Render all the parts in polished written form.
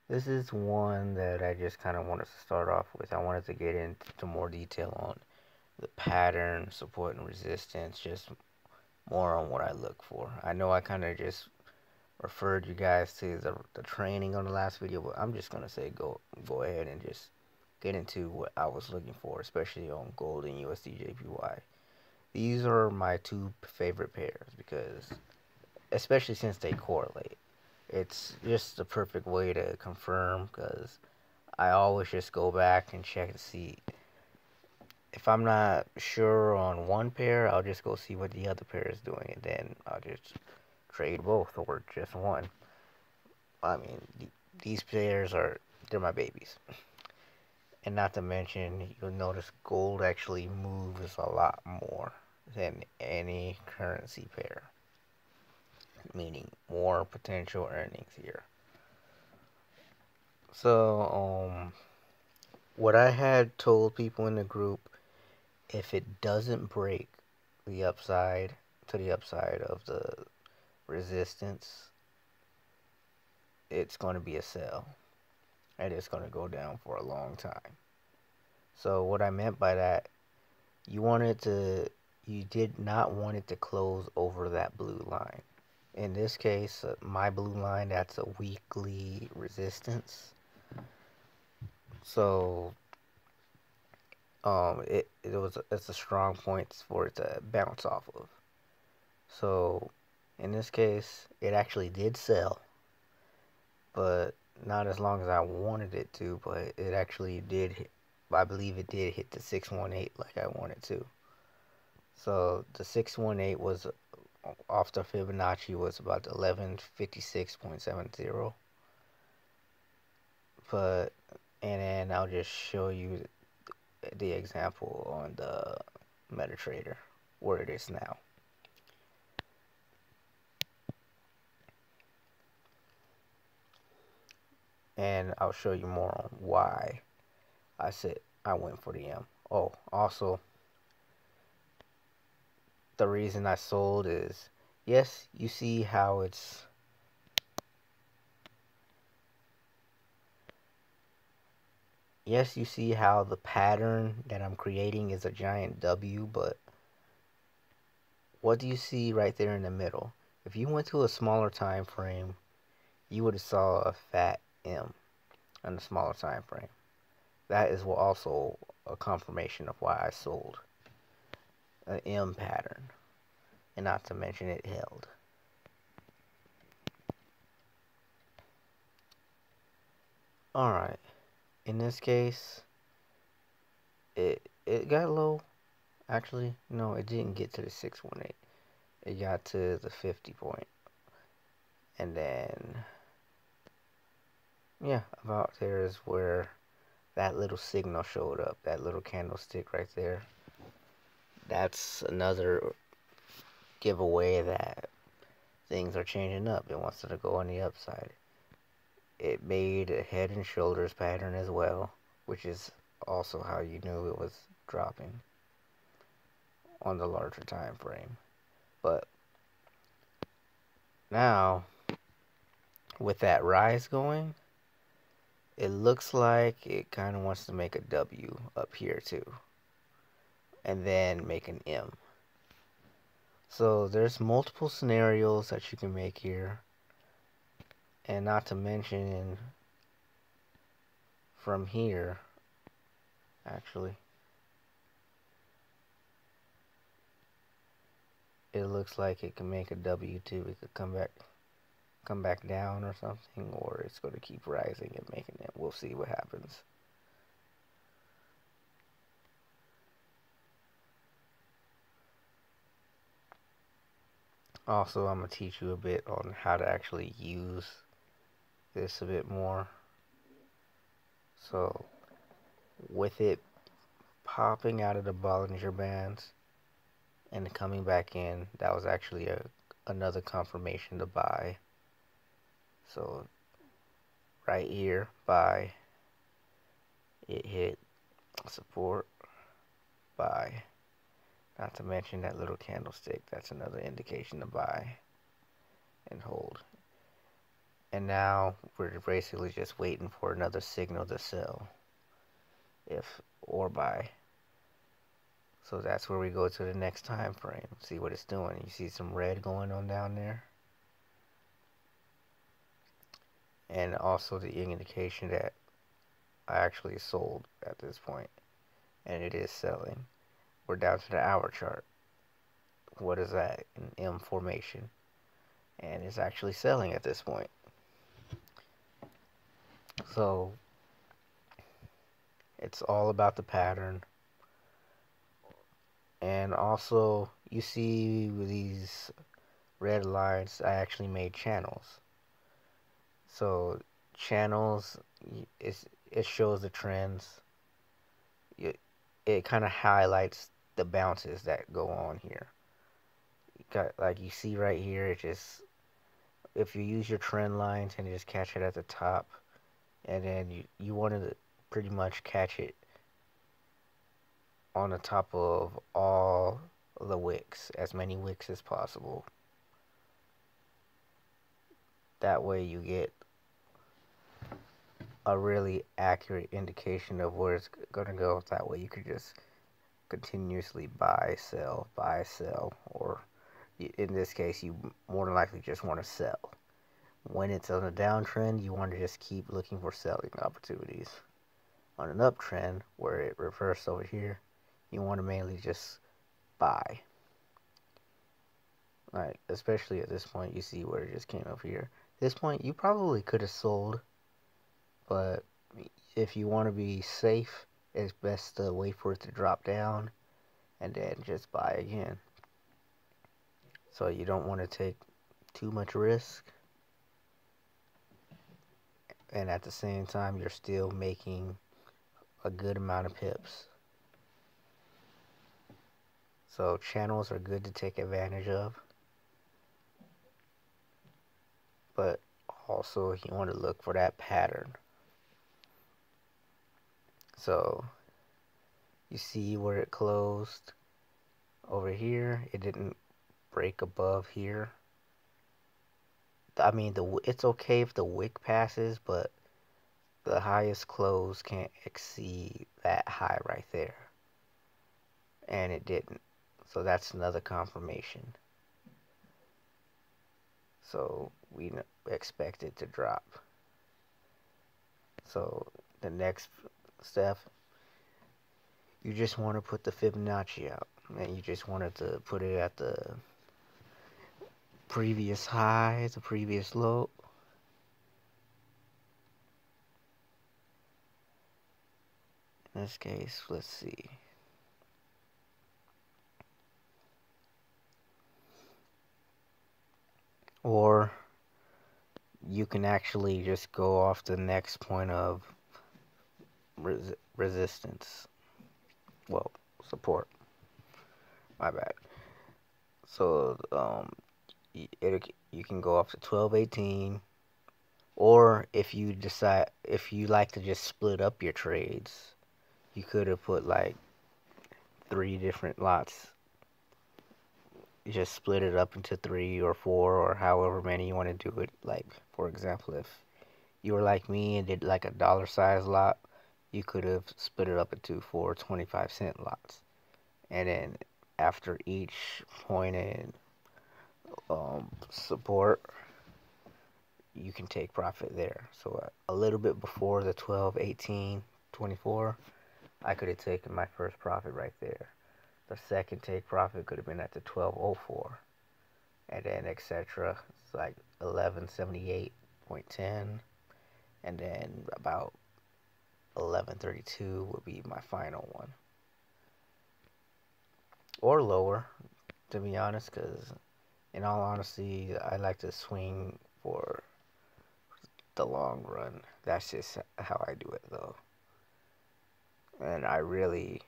This is one that I just kind of wanted to start off with. I wanted to get into more detail on the pattern, support, and resistance, just more on what I look for. I know I kind of just referred you guys to the training on the last video, but I'm just gonna say go ahead and just get into what I was looking for, especially on gold and USD/JPY. These are my two favorite pairs because, especially since they correlate, it's just the perfect way to confirm because I always just go back and check to see if I'm not sure on one pair, I'll just go see what the other pair is doing, and then I'll just trade both or just one. I mean, these pairs they're my babies. And not to mention, you'll notice gold actually moves a lot more than any currency pair, meaning more potential earnings here. So, what I had told people in the group, if it doesn't break the upside to the upside of the resistance, it's going to be a sell and it's going to go down for a long time. So what I meant by that, you did not want it to close over that blue line. In this case, my blue line, that's a weekly resistance. So it's a strong point for it to bounce off of. So in this case, it actually did sell, but not as long as I wanted it to, but it actually did hit, I believe it did hit the 618 like I wanted to. So the 618 was off the Fibonacci was about 1156.70. But and then I'll just show you the example on the MetaTrader where it is now. And I'll show you more on why I said I went for the M. Oh, also, the reason I sold is, yes, you see how it's, yes, you see how the pattern that I'm creating is a giant W, but what do you see right there in the middle? If you went to a smaller time frame, you would have saw a fat M on the smaller time frame. That is also a confirmation of why I sold an M pattern, and not to mention it held. Alright, in this case, it got low. Actually, no, it didn't get to the 618. It got to the 50 point. And then, yeah, about there is where that little signal showed up. That little candlestick right there. That's another giveaway that things are changing up. It wants to go on the upside. It made a head and shoulders pattern as well, which is also how you knew it was dropping on the larger time frame. But now, with that rise going, it looks like it kind of wants to make a W up here too, and then make an M. So there's multiple scenarios that you can make here, and not to mention from here, actually, it looks like it can make a W too. It could come back down or something, or it's going to keep rising and making it. We'll see what happens. Also, I'm going to teach you a bit on how to actually use this a bit more. So, with it popping out of the Bollinger Bands and coming back in, that was actually another confirmation to buy. So, right here, buy. It hit support, buy. Not to mention that little candlestick, that's another indication to buy and hold. And now we're basically just waiting for another signal to sell, if or buy. So that's where we go to the next time frame, see what it's doing. You see some red going on down there, and also the indication that I actually sold at this point, and it is selling. We're down to the hour chart. What is that? An M formation, and it's actually selling at this point. So it's all about the pattern. And also, you see with these red lines, I actually made channels. So channels, it shows the trends. It kind of highlights the bounces that go on here. Like you see right here, it just, if you use your trend lines and just catch it at the top, and then you want to pretty much catch it on the top of all the wicks, as many wicks as possible. That way you get a really accurate indication of where it's going to go. That way you could just continuously buy, sell, or in this case, you more than likely just want to sell. When it's on a downtrend, you want to just keep looking for selling opportunities. On an uptrend, where it reversed over here, you want to mainly just buy. Like, especially at this point, you see where it just came up here. At this point, you probably could have sold, but if you want to be safe, it's best to wait for it to drop down and then just buy again. So you don't want to take too much risk, and at the same time, you're still making a good amount of pips. So channels are good to take advantage of, but also you want to look for that pattern. So you see where it closed over here, it didn't break above here. I mean, it's okay if the wick passes, but the highest close can't exceed that high right there, and it didn't. So that's another confirmation. So we expect it to drop. So the next step, you just want to put the Fibonacci out, and you just wanted to put it at the previous high, the previous low. In this case, let's see. Or you can actually just go off the next point of resistance. Well, support. My bad. So you can go off to 1218, or if you decide, if you like to just split up your trades, you could have put like 3 different lots. You just split it up into 3 or 4 or however many you want to do it. Like, for example, if you were like me and did like a dollar size lot, you could have split it up into 4 25-cent lots. And then after each point in support, you can take profit there. So a little bit before the 12, 18, 24, I could have taken my first profit right there. The second take profit could have been at the 1204, and then etc. It's like 1178.10, and then about 1132 would be my final one, or lower, to be honest, because in all honesty, I like to swing for the long run. That's just how I do it, though. And I really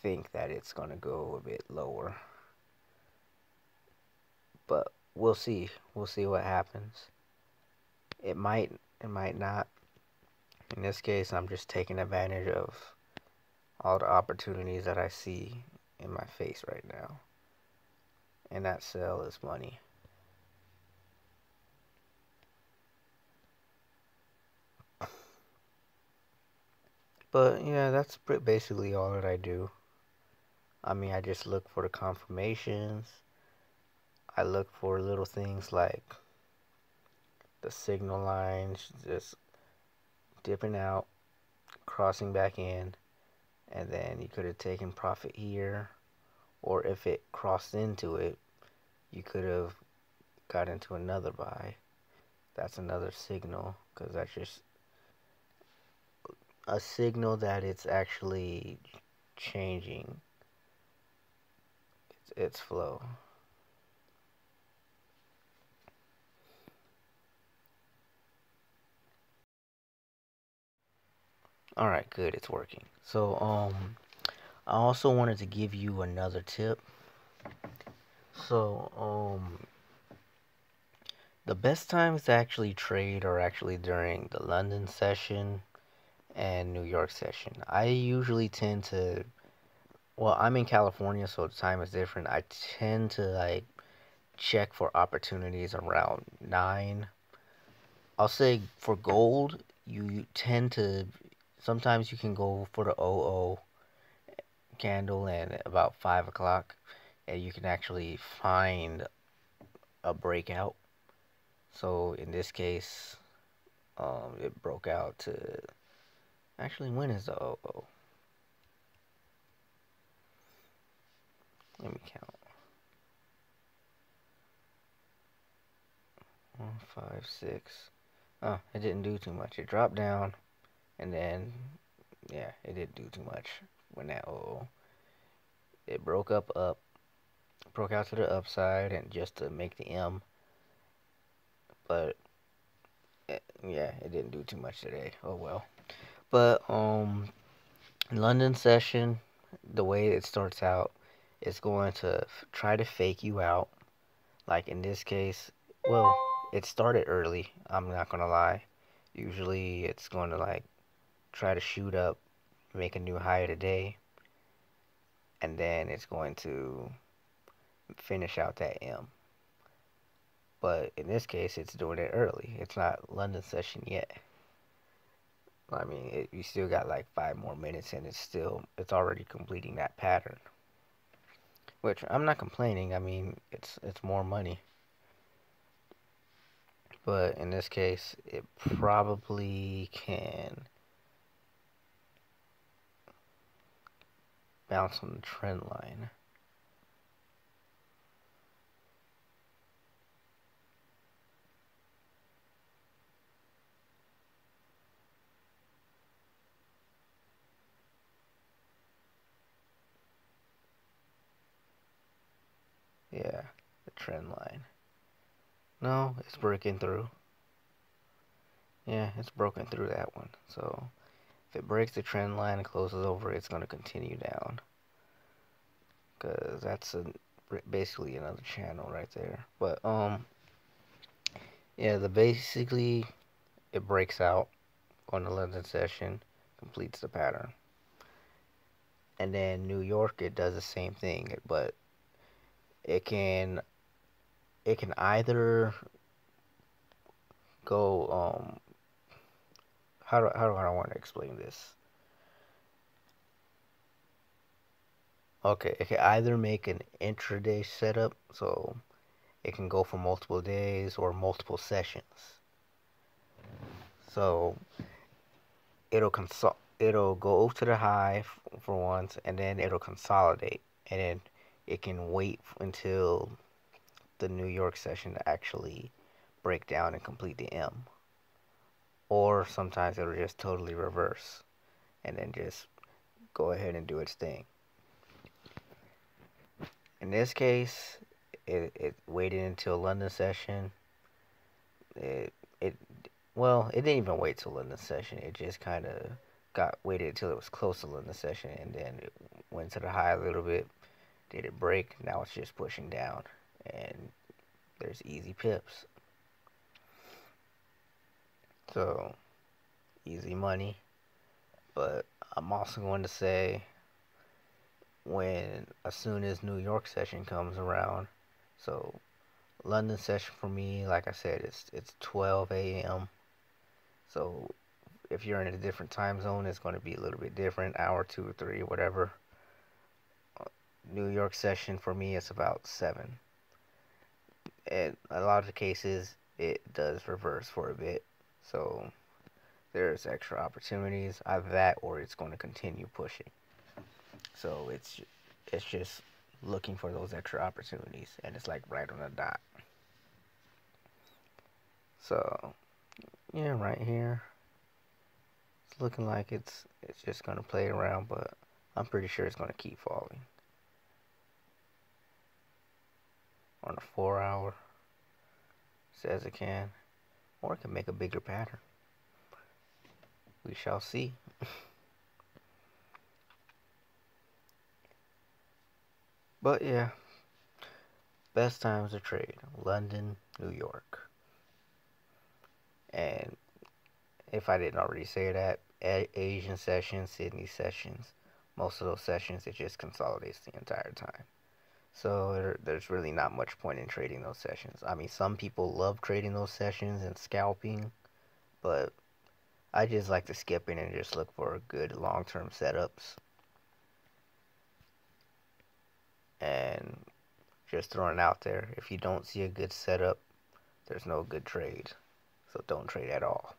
think that it's going to go a bit lower. But we'll see. We'll see what happens. It might not. In this case, I'm just taking advantage of all the opportunities that I see in my face right now. And that sell is money. But yeah, that's basically all that I do. I mean, I just look for the confirmations. I look for little things like the signal lines just dipping out, crossing back in, and then you could have taken profit here, or if it crossed into it, you could have got into another buy. That's another signal, because that's just a signal that it's actually changing its flow. All right, good, it's working. So I also wanted to give you another tip. So the best times to actually trade are actually during the London session and New York session. I usually tend to, well, I'm in California, so the time is different. I tend to like check for opportunities around 9. I'll say for gold, you tend to, sometimes you can go for the 00 candle and about 5 o'clock, and you can actually find a breakout. So in this case, it broke out to, actually, when is the 00? Let me count. 1, 5, 6. Oh, it didn't do too much. It dropped down, and then, yeah, it didn't do too much when that 00. It broke out to the upside, and just to make the M, but yeah, it didn't do too much today. Oh well. But London session, the way it starts out, is going to try to fake you out. Like in this case, well, it started early. I'm not gonna lie. Usually, it's going to like try to shoot up, make a new high today, and then it's going to finish out that M. But in this case, it's doing it early. It's not London session yet. I mean, you still got like 5 more minutes, and it's already completing that pattern. Which I'm not complaining. I mean, it's more money. But in this case, it probably can bounce on the trend line. Yeah, the trend line. No, it's breaking through. Yeah, it's broken through that one. So if it breaks the trend line and closes over, it's going to continue down. Because that's basically another channel right there. But, yeah, basically, it breaks out on the London session, completes the pattern. And then New York, it does the same thing, but it can either go how do I want to explain this? Okay, it can either make an intraday setup, so it can go for multiple days or multiple sessions. So it'll go to the high for once, and then it'll consolidate, and then it can wait until the New York session to actually break down and complete the M. Or sometimes it'll just totally reverse and then just go ahead and do its thing. In this case, it waited until London session. It it well, it didn't even wait till London session. It just kind of waited until it was close to London session, and then it went to the high a little bit. Did it break? Now it's just pushing down, and there's easy pips. So easy money. But I'm also going to say, as soon as New York session comes around, so London session for me, like I said, it's 12 a.m. So if you're in a different time zone, it's going to be a little bit different, hour, 2 or 3, whatever. New York session for me is about 7. And a lot of the cases, it does reverse for a bit. So there's extra opportunities. Either that or it's going to continue pushing. So it's just looking for those extra opportunities, and it's like right on the dot. So yeah, right here, it's looking like it's just gonna play around, but I'm pretty sure it's gonna keep falling on a 4 hour. Says it can, or it can make a bigger pattern. We shall see. But yeah, best times to trade: London, New York. And if I didn't already say that, Asian sessions, Sydney sessions, most of those sessions, it just consolidates the entire time. So there's really not much point in trading those sessions. I mean, some people love trading those sessions and scalping, but I just like to skip in and just look for good long-term setups. And just throwing it out there, if you don't see a good setup, there's no good trade. So don't trade at all.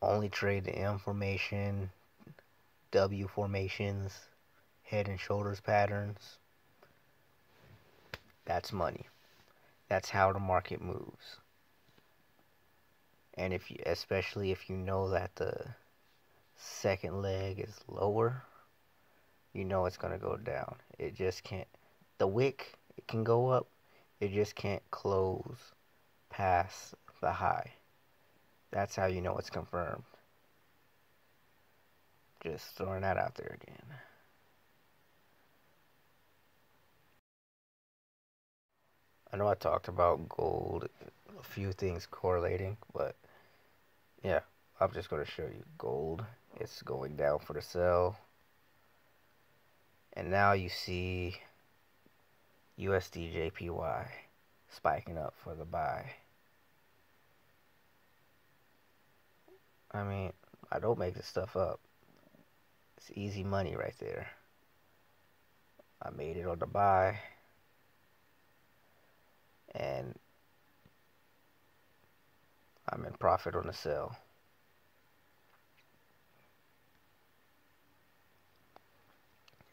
Only trade the M formation, W formations, head and shoulders patterns. That's money. That's how the market moves. And if you, especially if you know that the second leg is lower, you know it's gonna go down. It just can't. The wick, it can go up. It just can't close past the high. That's how you know it's confirmed. Just throwing that out there again. I know I talked about gold, a few things correlating, but yeah, I'm just going to show you gold. It's going down for the sell. And now you see USD JPY spiking up for the buy. I mean, I don't make this stuff up. It's easy money right there. I made it on the buy. And I'm in profit on the sell.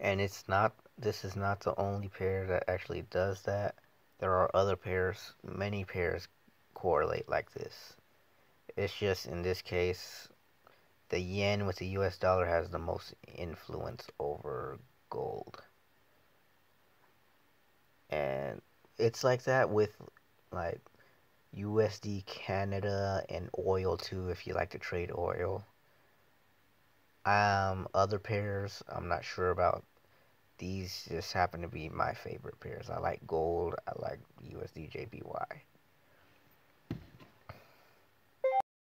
And this is not the only pair that actually does that. There are other pairs, many pairs correlate like this. It's just in this case, the yen with the US dollar has the most influence over gold. And it's like that with like USD Canada and oil too, if you like to trade oil. Other pairs I'm not sure about. These just happen to be my favorite pairs. I like gold, I like USD JPY.